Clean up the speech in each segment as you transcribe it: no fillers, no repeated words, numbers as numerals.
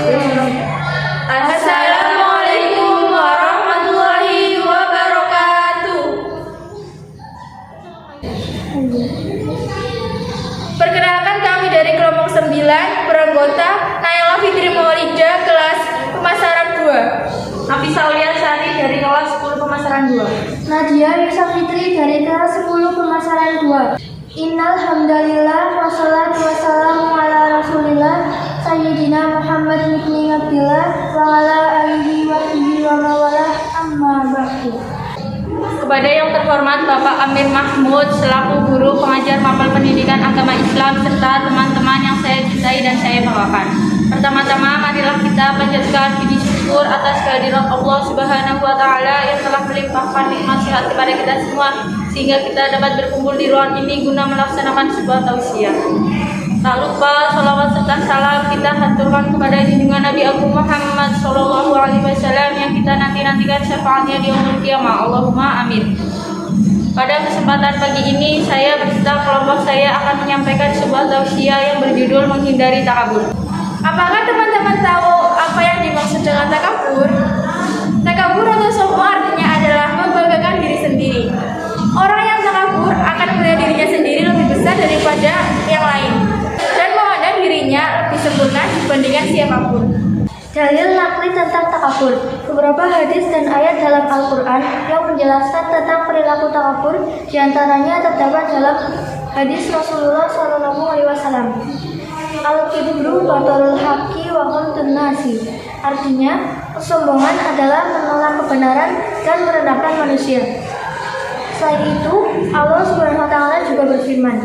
Assalamualaikum warahmatullahi wabarakatuh. Perkenalkan, kami dari kelompok 9 beranggota Naila Fitri Maulida kelas pemasaran 2. Nafisa Aulia Sari dari kelas 10 pemasaran 2. Nadia Yusuf Fitri dari kelas 10 pemasaran 2. Innal hamdalillah wassalatu wassalamu ala rasulillah Sayyidina Muhammad ibn Abdillah wa ala alihi wa sahbihi wa mawalah amma ba'du. Kepada yang terhormat Bapak Amir Mahmud selaku guru pengajar mapel pendidikan agama Islam serta teman-teman yang saya cintai dan saya banggakan. Pertama-tama marilah kita panjatkan puji syukur atas kehadirat Allah Subhanahu wa taala yang telah melimpahkan nikmat sehat kepada kita semua sehingga kita dapat berkumpul di ruang ini guna melaksanakan sebuah tausiah. Tak lupa salawat serta salam kita haturkan kepada junjungan Nabi Agung Muhammad sallallahu alaihi wasallam yang kita nantikan syafaatnya di yaumul qiyamah. Allahumma amin. Pada kesempatan pagi ini saya beserta kelompok saya akan menyampaikan sebuah tausiah yang berjudul menghindari takabur. Apakah teman-teman tahu apa yang dimaksud dengan takabur? Takabur atau sombong artinya adalah membanggakan diri sendiri. Orang yang takabur akan melihat dirinya sendiri lebih besar daripada yang lain dan memandang dirinya lebih sempurna dibandingkan siapapun. Dalil nakli tentang takabur. Beberapa hadis dan ayat dalam Al-Quran yang menjelaskan tentang perilaku takabur diantaranya terdapat dalam hadis Rasulullah SAW. Al-kibru batarul haqqi wa ghamtun nasi. Artinya, kesombongan adalah menolak kebenaran dan merendahkan manusia. Selain itu, Allah Subhanahu wa taala juga berfirman,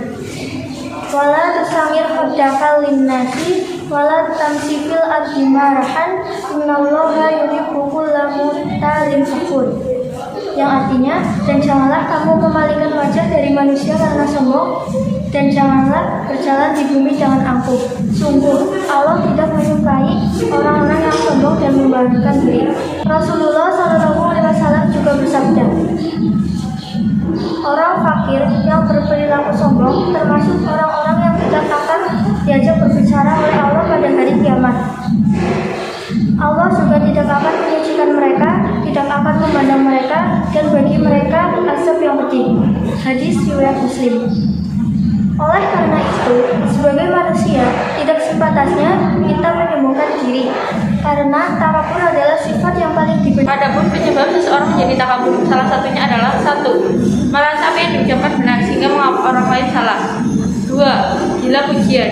"Wala tusangir khaddaka linnasi wala tamshi fil ardi marahan innallaha yuhibbu kulla mukhtalin fakhur." Yang artinya, dan janganlah kamu memalingkan wajah dari manusia karena sombong, dan janganlah berjalan di bumi dengan angkuh. Sungguh, Allah tidak menyukai orang-orang yang sombong dan membanggakan diri. Rasulullah SAW juga bersabda, orang fakir yang berperilaku sombong termasuk orang-orang yang tidak akan diajak berbicara oleh Allah pada hari kiamat. Allah juga tidak akan menyucikan mereka, tidak akan memandang mereka, dan bagi mereka azab yang pedih. Hadis riwayat Muslim. Oleh karena itu, sebagai manusia, tidak sepantasnya kita menyembuhkan diri, karena takabur adalah sifat yang paling dibenci. Adapun penyebab seseorang menjadi takabur salah satunya adalah 1. Merasa apa yang diucapkan benar sehingga menganggap orang lain salah. 2. Gila pujian.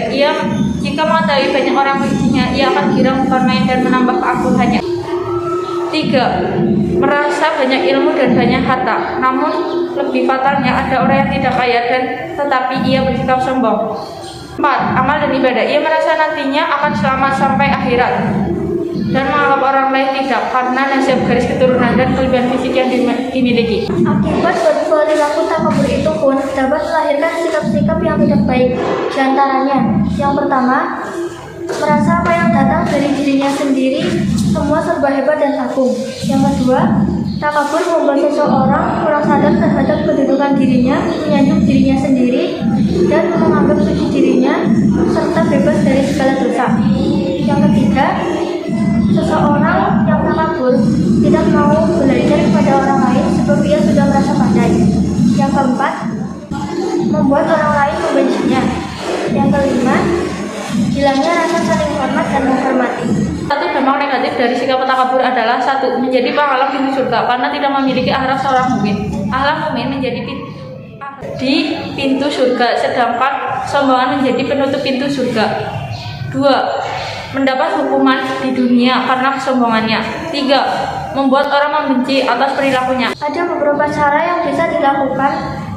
Jika mengetahui banyak orang pujinya, ia akan girang bermain dan menambah keangkuhannya. 3. Merasa banyak ilmu dan banyak harta, namun lebih fatalnya ada orang yang tidak kaya dan tetapi ia bersikap sombong. 4. Amal dan ibadah. Ia merasa nantinya akan selamat sampai akhirat dan menganggap orang lain tidak karena nasib garis keturunan dan kelebihan fisik yang dimiliki. Akibat perilaku takabur itu pun dapat melahirkan sikap-sikap yang tidak baik. Di antaranya, yang pertama, merasa apa yang datang dari dirinya sendiri semua serba hebat dan agung. Yang kedua, takabur membuat seseorang kurang sadar terhadap kedudukan dirinya, menyanjung dirinya sendiri, dan menganggap suci dirinya serta bebas dari segala dosa. Yang ketiga, seseorang yang takabur tidak mau belajar kepada orang lain sebab ia sudah merasa pandai. Yang keempat, membuat orang lain membencinya. Yang kelima, hilangnya rasa saling hormat dan menghormati. Satu dampak negatif dari sikap takabur adalah 1. Menjadi penghalang pintu surga karena tidak memiliki akhlak seorang mukmin. Akhlak mukmin menjadi di pintu surga, sedangkan sombongan menjadi penutup pintu surga. 2. Mendapat hukuman di dunia karena kesombongannya. 3. Membuat orang membenci atas perilakunya. Ada beberapa cara yang bisa dilakukan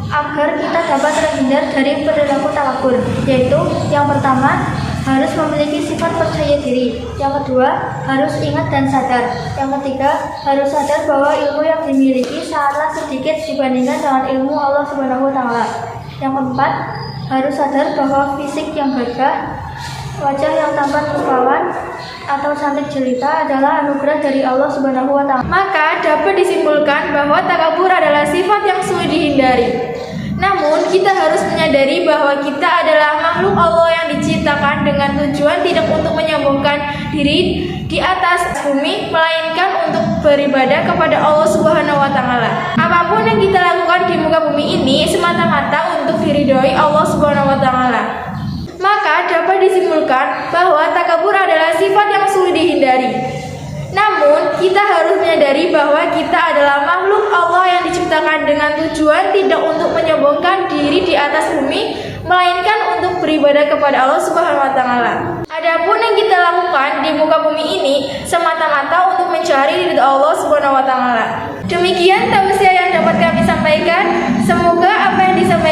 agar kita dapat terhindar dari perilaku takabur, yaitu yang pertama, harus memiliki sifat percaya diri. Yang kedua, harus ingat dan sadar. Yang ketiga, harus sadar bahwa ilmu yang dimiliki sangatlah sedikit dibandingkan dengan ilmu Allah Subhanahu wa taala. Yang keempat, harus sadar bahwa fisik yang gagah, wajah yang tampan rupawan, atau cantik jelita adalah anugerah dari Allah Subhanahu wa taala. Maka dapat disimpulkan bahwa takabur adalah sifat yang sulit dihindari. Namun, kita harus menyadari bahwa kita adalah makhluk Allah yang diciptakan dengan tujuan tidak untuk menyombongkan diri di atas bumi, melainkan untuk beribadah kepada Allah Subhanahu wa Ta'ala. Apapun yang kita lakukan di muka bumi ini semata-mata untuk diridhoi Allah Subhanahu wa Ta'ala. Maka dapat disimpulkan bahwa takabur adalah sifat yang sulit dihindari. Namun, kita harus menyadari bahwa kita adalah makhluk Allah yang diciptakan dengan tujuan tidak untuk menyombongkan diri di atas bumi, melainkan untuk beribadah kepada Allah Subhanahu wa Ta'ala. Adapun yang kita lakukan di muka bumi ini semata-mata untuk mencari ridha Allah Subhanahu wa Ta'ala. Demikian tausiah yang dapat kami sampaikan. Semoga apa yang disampaikan